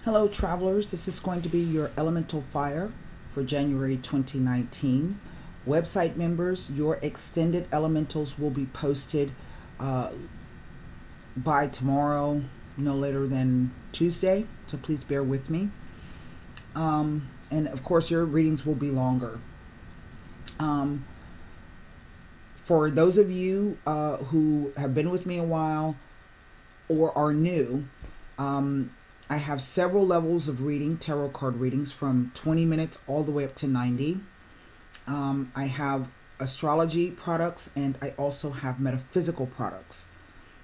Hello travelers, this is going to be your elemental fire for January 2019. Website members, your extended elementals will be posted by tomorrow, no later than Tuesday, so please bear with me. And of course your readings will be longer. For those of you who have been with me a while or are new, I have several levels of reading, tarot card readings, from 20 minutes all the way up to 90. I have astrology products and I also have metaphysical products.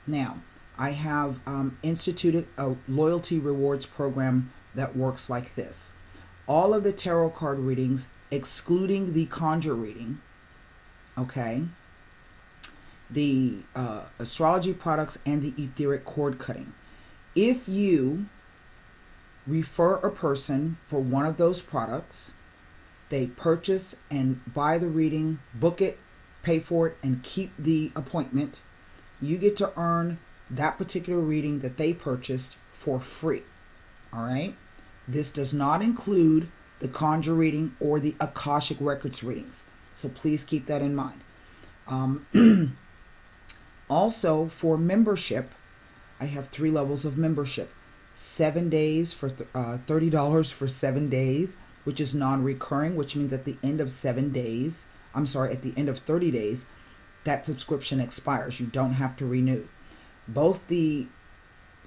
Now, I have instituted a loyalty rewards program that works like this. All of the tarot card readings, excluding the conjure reading, okay, the astrology products and the etheric cord cutting. If you refer a person for one of those products, they purchase and buy the reading, book it, pay for it, and keep the appointment, you get to earn that particular reading that they purchased for free. All right? This does not include the conjure reading or the Akashic Records readings. So please keep that in mind. Also, for membership, I have 3 levels of membership. 7 days for $30 for 7 days, which is non-recurring, which means at the end of 7 days, I'm sorry, at the end of 30 days, that subscription expires. You don't have to renew. Both the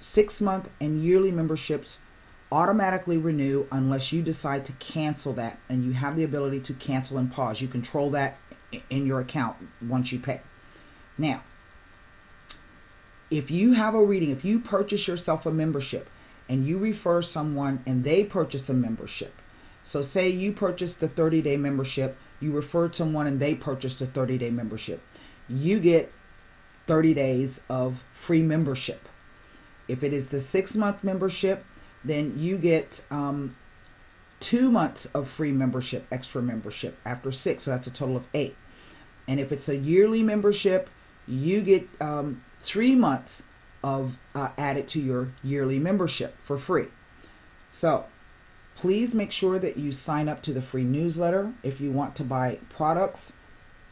6-month and yearly memberships automatically renew unless you decide to cancel that, and you have the ability to cancel and pause. You control that in your account once you pay. Now, if you have a reading, if you purchase yourself a membership and you refer someone and they purchase a membership, so say you purchased the 30-day membership, you referred someone and they purchased a 30-day membership, you get 30 days of free membership. If it is the 6-month membership, then you get 2 months of free membership, extra membership after 6, so that's a total of 8. And if it's a yearly membership, you get 3 months of added to your yearly membership for free. So please make sure that you sign up to the free newsletter. If you want to buy products,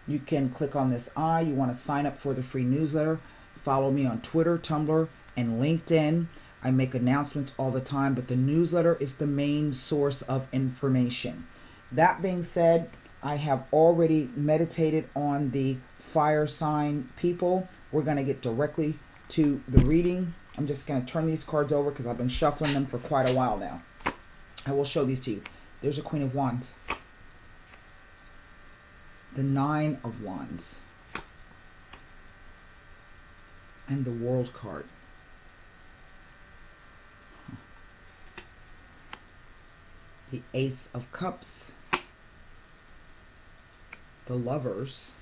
you can click on this eye. You want to sign up for the free newsletter. Follow me on Twitter, Tumblr, and LinkedIn. I make announcements all the time, but the newsletter is the main source of information. That being said, I have already meditated on the fire sign people. We're going to get directly to the reading. I'm just going to turn these cards over because I've been shuffling them for quite a while now. I will show these to you. There's a Queen of Wands. The 9 of Wands. And the World card. The Ace of Cups. The Lovers.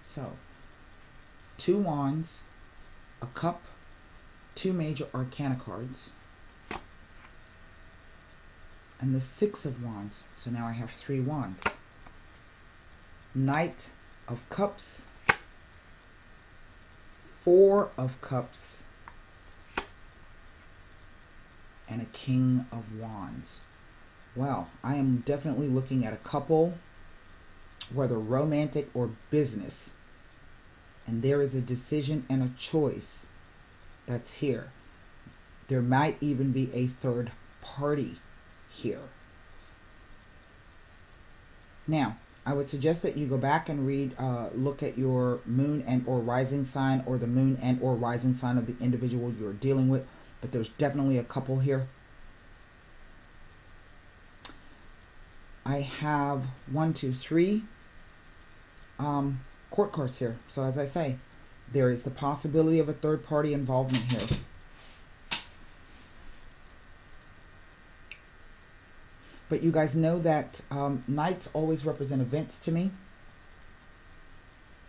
So, 2 wands, a cup, 2 major arcana cards, and the 6 of wands. So now I have 3 wands. Knight of Cups, 4 of Cups, and a King of Wands. Well, I am definitely looking at a couple, whether romantic or business, and there is a decision and a choice that's here. There might even be a third party here. Now, I would suggest that you go back and read, look at your moon and or rising sign, or the moon and or rising sign of the individual you're dealing with, but there's definitely a couple here. I have 1, 2, 3 court cards here. So as I say, there is the possibility of a third party involvement here. But you guys know that knights always represent events to me.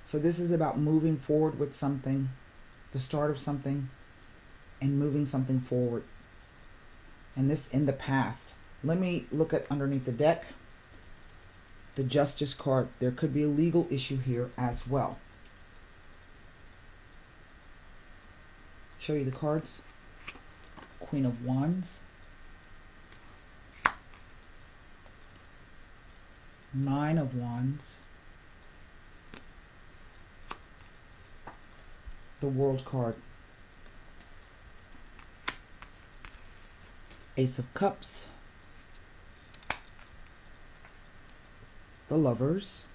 So this is about moving forward with something, the start of something, and moving something forward. And this in the past. Let me look at underneath the deck. The Justice card. There could be a legal issue here as well. Show you the cards. Queen of Wands, Nine of Wands, the World card, Ace of Cups, the Lovers,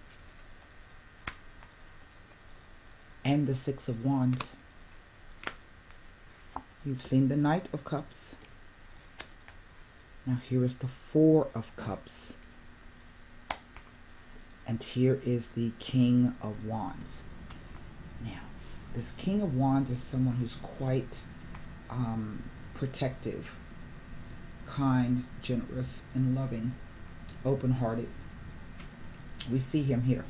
and the Six of Wands. You've seen the Knight of Cups. Now here is the Four of Cups. And here is the King of Wands. Now, this King of Wands is someone who's quite protective, kind, generous, and loving, open-hearted. We see him here.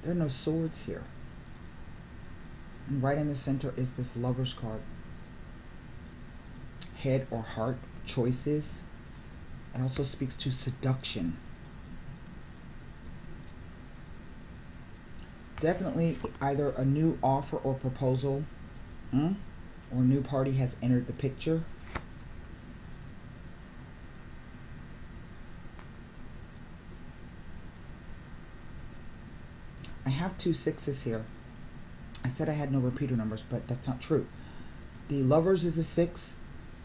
There are no swords here. And right in the center is this Lover's card. Head or heart choices. It also speaks to seduction. Definitely either a new offer or proposal or a new party has entered the picture. I have 2 sixes here. I said I had no repeater numbers, but that's not true. The Lovers is a 6,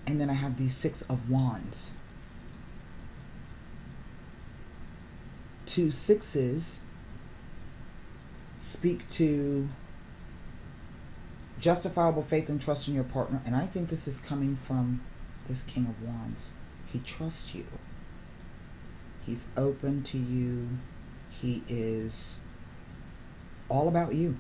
and then I have the Six of Wands. 2 sixes speak to justifiable faith and trust in your partner, and I think this is coming from this King of Wands. He trusts you. He's open to you. He is all about you.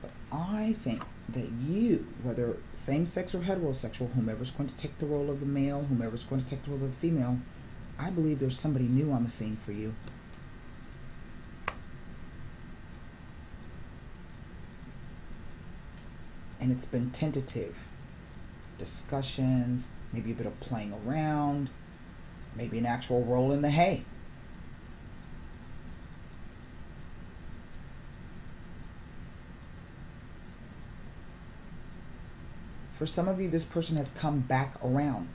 But I think that you, whether same-sex or heterosexual, whomever's going to take the role of the male, whomever's going to take the role of the female, I believe there's somebody new on the scene for you. And it's been tentative. Discussions, maybe a bit of playing around, maybe an actual roll in the hay. For some of you, this person has come back around.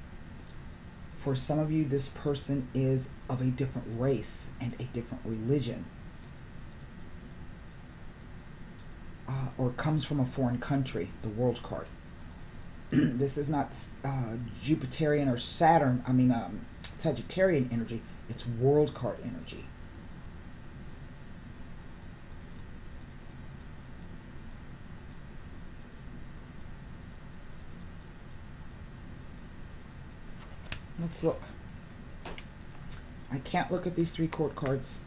For some of you, this person is of a different race and a different religion. Or comes from a foreign country, the World card. This is not Jupiterian or Saturn, Sagittarian energy. It's World card energy. Let's look. I can't look at these 3 court cards,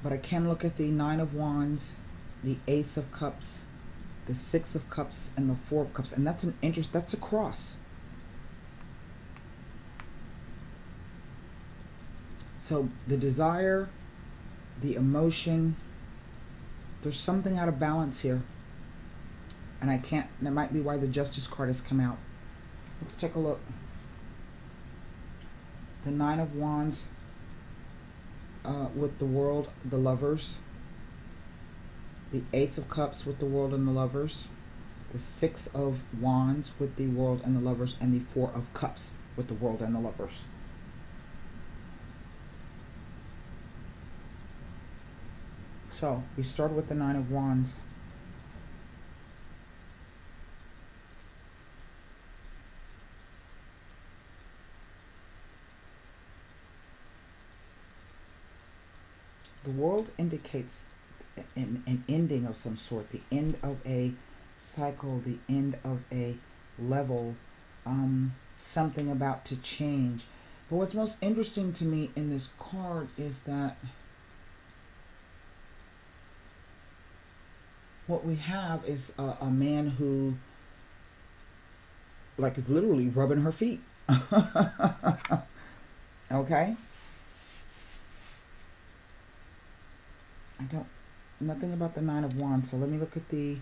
but I can look at the Nine of Wands, the Ace of Cups, the Six of Cups, and the Four of Cups, and that's that's a cross. So the desire, the emotion, there's something out of balance here, and that might be why the Justice card has come out. Let's take a look. The Nine of Wands with the World, the Lovers. The Ace of Cups with the World and the Lovers. The Six of Wands with the World and the Lovers. And the Four of Cups with the World and the Lovers. So, we start with the Nine of Wands. The World indicates an ending of some sort, the end of a cycle, the end of a level, something about to change. But what's most interesting to me in this card is that what we have is a man who, like, is literally rubbing her feet. Okay? Nothing about the Nine of Wands. So let me look at the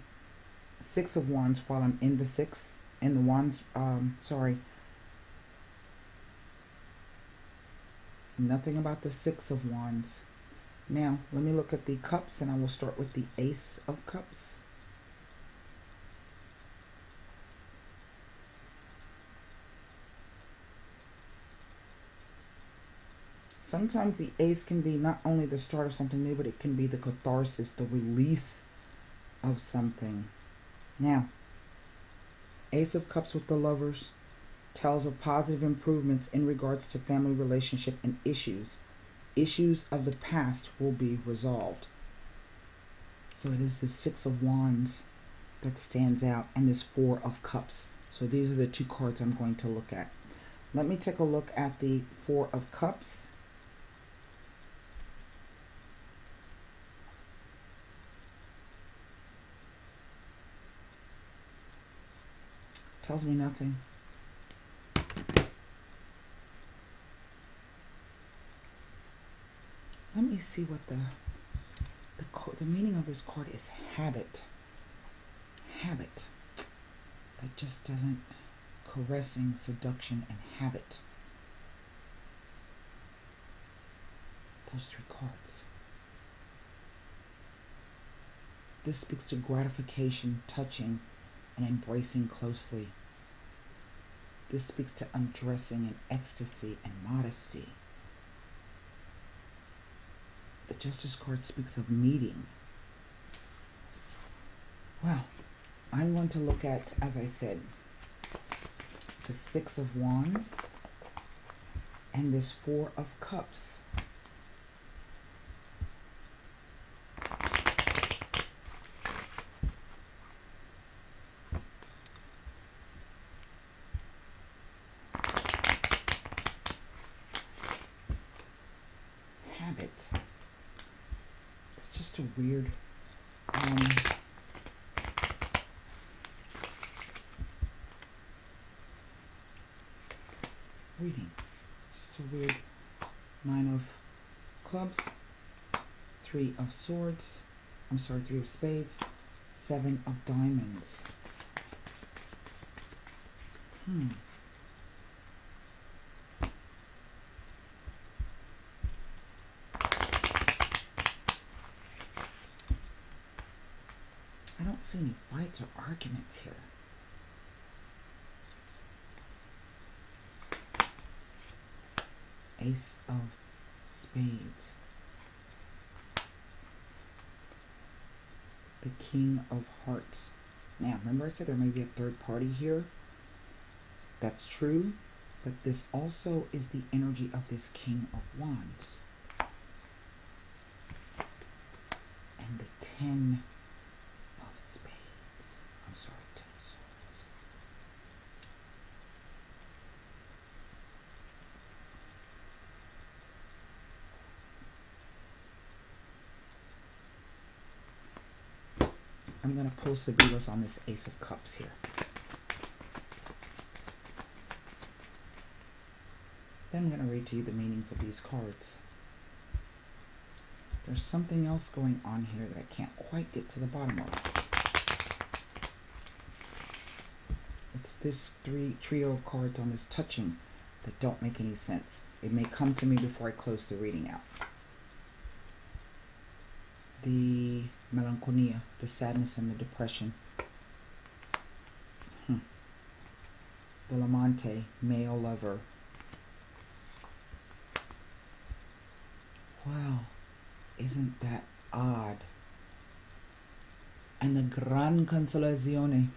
Six of Wands while I'm in the Six. And the Wands, Nothing about the Six of Wands. Now, let me look at the Cups, and I will start with the Ace of Cups. Sometimes the ace can be not only the start of something new, but it can be the catharsis, the release of something. Now, Ace of Cups with the Lovers tells of positive improvements in regards to family relationship and issues. Issues of the past will be resolved. So it is the Six of Wands that stands out, and this Four of Cups. So these are the two cards I'm going to look at. Let me take a look at the Four of Cups. Tells me nothing. Let me see what the meaning of this card is. Habit. Habit. That just doesn't. Caressing, seduction, and habit. Those three cards. This speaks to gratification, touching, and embracing closely. This speaks to undressing and ecstasy and modesty. The Justice card speaks of meeting. Well, I'm going to look at, as I said, the Six of Wands and this Four of Cups. Habit. It's just a weird reading. It's just a weird Nine of Clubs, Three of Swords, I'm sorry, Three of Spades, Seven of Diamonds. I don't see any fights or arguments here. Ace of Spades. The King of Hearts. Now, remember I said there may be a third party here? That's true, but this also is the energy of this King of Wands. And the Ten of Spades. I'm sorry, Ten of Swords. I'm going to pull Sabilas on this Ace of Cups here. Then I'm going to read to you the meanings of these cards. There's something else going on here that I can't quite get to the bottom of. It's this trio of cards on this touching that don't make any sense. It may come to me before I close the reading out. The melancholia, the sadness and the depression. The Lamante, male lover. Wow, isn't that odd? And the Gran Consolazione.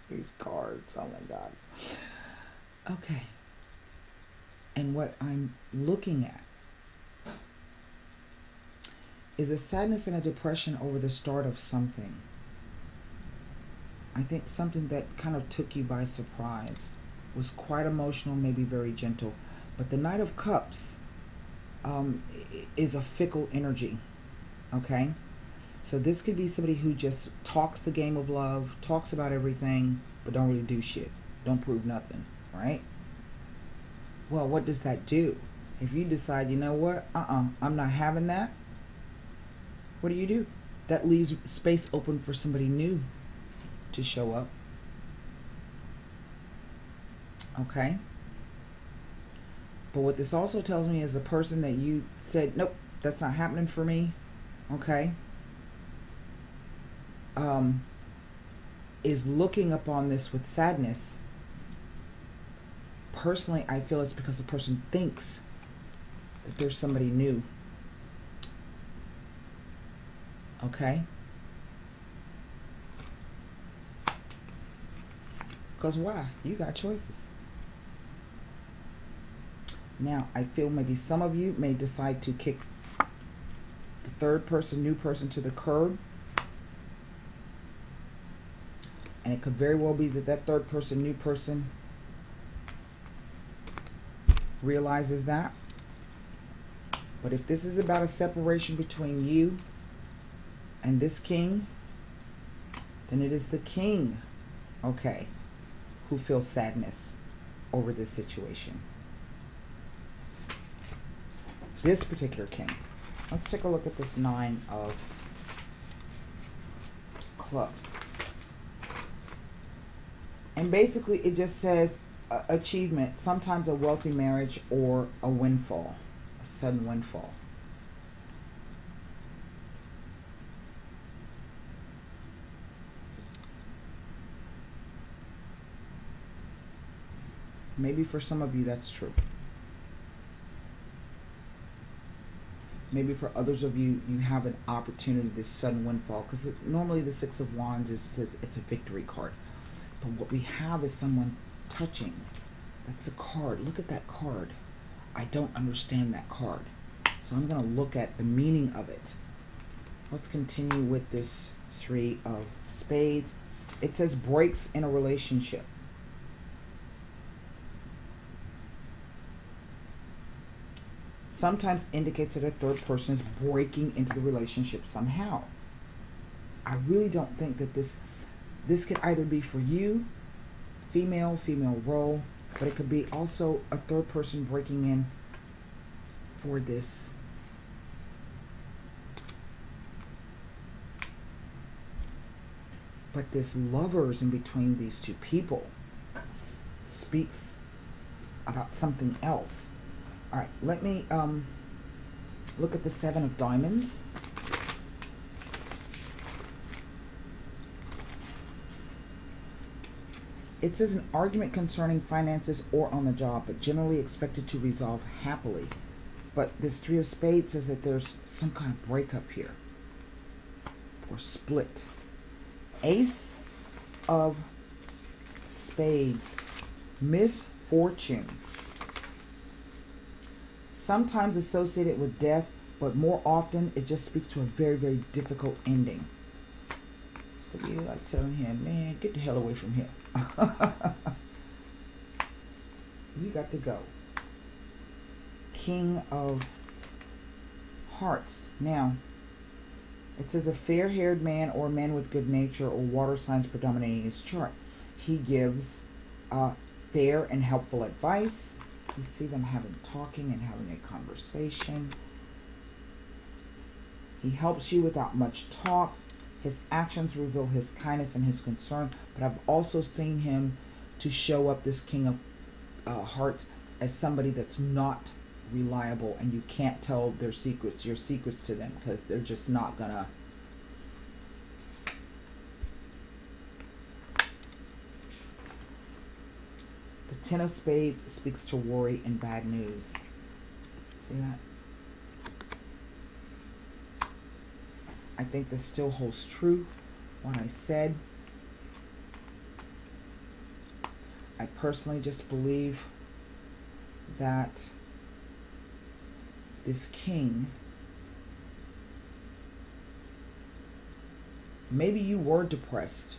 These cards, oh my God. Okay. And what I'm looking at is a sadness and a depression over the start of something. I think something that kind of took you by surprise. Was quite emotional, maybe very gentle. But the Knight of Cups is a fickle energy. Okay? So this could be somebody who just talks the game of love, talks about everything, but don't really do shit. Don't prove nothing. Right? Well, what does that do? If you decide, you know what? I'm not having that. What do? That leaves space open for somebody new to show up. Okay? But what this also tells me is the person that you said, nope, that's not happening for me. Okay? Is looking upon this with sadness personally, I feel it's because the person thinks that there's somebody new. Okay? Because why? You got choices. Now, I feel maybe some of you may decide to kick the third person, new person, to the curb. And it could very well be that that third person, new person, realizes that. But if this is about a separation between you and this king, then it is the king, okay, who feels sadness over this situation. This particular king. Let's take a look at this 9 of clubs. And basically it just says achievement, sometimes a wealthy marriage or a windfall, a sudden windfall. Maybe for some of you that's true. Maybe for others of you, you have an opportunity, this sudden windfall, because normally the 6 of Wands says it's a victory card. But what we have is someone touching. That's a card. Look at that card. I don't understand that card. So I'm going to look at the meaning of it. Let's continue with this 3 of Spades. It says breaks in a relationship. Sometimes indicates that a third person is breaking into the relationship somehow. I really don't think that this could either be for you, female role, but it could be also a third person breaking in for this. But this lovers in between these two people speaks about something else. All right, let me look at the 7 of Diamonds. It says an argument concerning finances or on the job, but generally expected to resolve happily. But this 3 of Spades says that there's some kind of breakup here or split. Ace of Spades, misfortune. Sometimes associated with death, but more often it just speaks to a very, very difficult ending. So you like telling him, man, get the hell away from here. You got to go. King of Hearts. Now, it says a fair-haired man or a man with good nature or water signs predominating his chart. He gives fair and helpful advice. You see them talking and having a conversation. He helps you without much talk. His actions reveal his kindness and his concern. But I've also seen him to show up, this King of Hearts, as somebody that's not reliable, and you can't tell their secrets, your secrets to them, because they're just not gonna. The 10 of Spades speaks to worry and bad news. See that? I think this still holds true, what I said. I personally just believe that this king, maybe you were depressed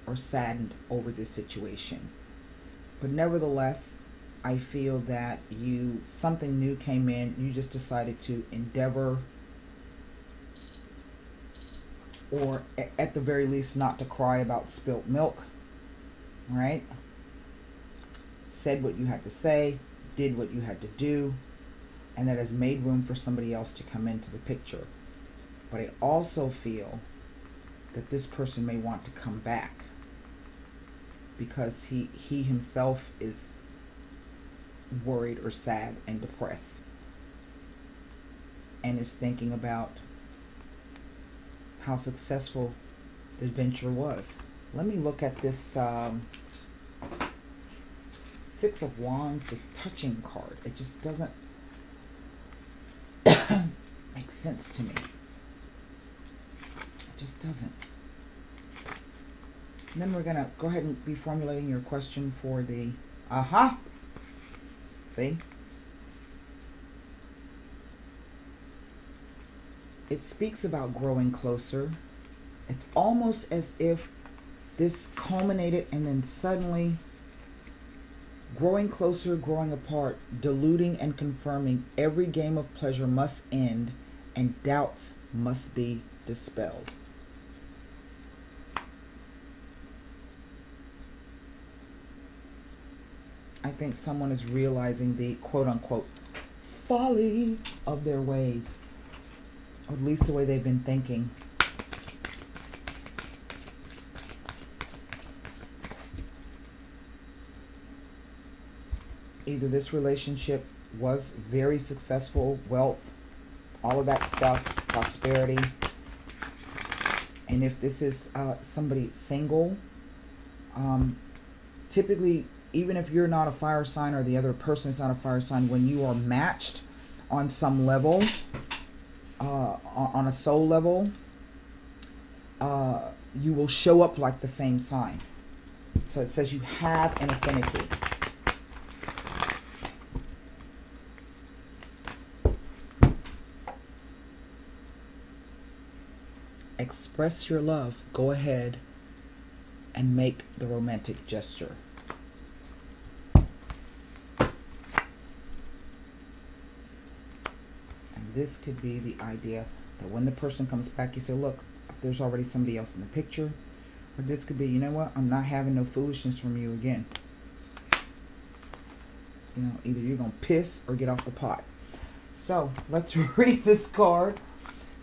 or saddened over this situation. But nevertheless, I feel that something new came in. You just decided to endeavor, or at the very least, not to cry about spilt milk, right? Said what you had to say, did what you had to do, and that has made room for somebody else to come into the picture. But I also feel that this person may want to come back, because he himself is worried or sad and depressed, and is thinking about how successful the venture was. Let me look at this 6 Six of Wands, this touching card, it just doesn't make sense to me. It just doesn't. And then we're going to go ahead and be formulating your question for the aha. See? It speaks about growing closer. It's almost as if this culminated and then suddenly growing closer, growing apart, diluting and confirming. Every game of pleasure must end and doubts must be dispelled. I think someone is realizing the quote-unquote folly of their ways, or at least the way they've been thinking. Either this relationship was very successful, wealth, all of that stuff, prosperity. And if this is somebody single, typically, even if you're not a fire sign or the other person is not a fire sign, when you are matched on some level, on a soul level, you will show up like the same sign. So it says you have an affinity. Express your love. Go ahead and make the romantic gesture. This could be the idea that when the person comes back, you say, look, there's already somebody else in the picture. Or this could be, you know what, I'm not having no foolishness from you again. You know, either you're going to piss or get off the pot. So, let's read this card.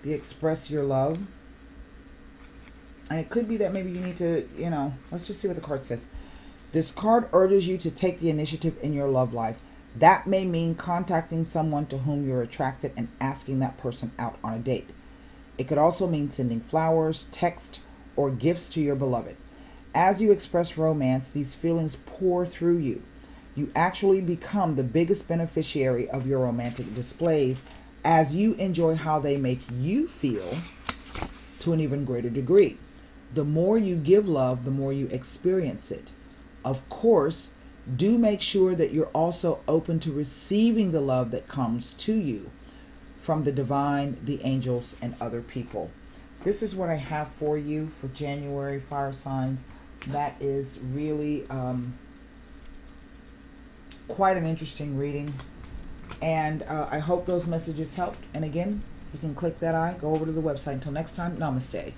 The Express Your Love. And it could be that maybe you need to, you know, let's just see what the card says. This card urges you to take the initiative in your love life. That may mean contacting someone to whom you're attracted and asking that person out on a date. It could also mean sending flowers, text, or gifts to your beloved. As you express romance, these feelings pour through you. You actually become the biggest beneficiary of your romantic displays as you enjoy how they make you feel to an even greater degree. The more you give love, the more you experience it. Of course, do make sure that you're also open to receiving the love that comes to you from the divine, the angels, and other people. This is what I have for you for January, fire signs. That is really quite an interesting reading. And I hope those messages helped. And again, you can click that eye, go over to the website. Until next time, namaste.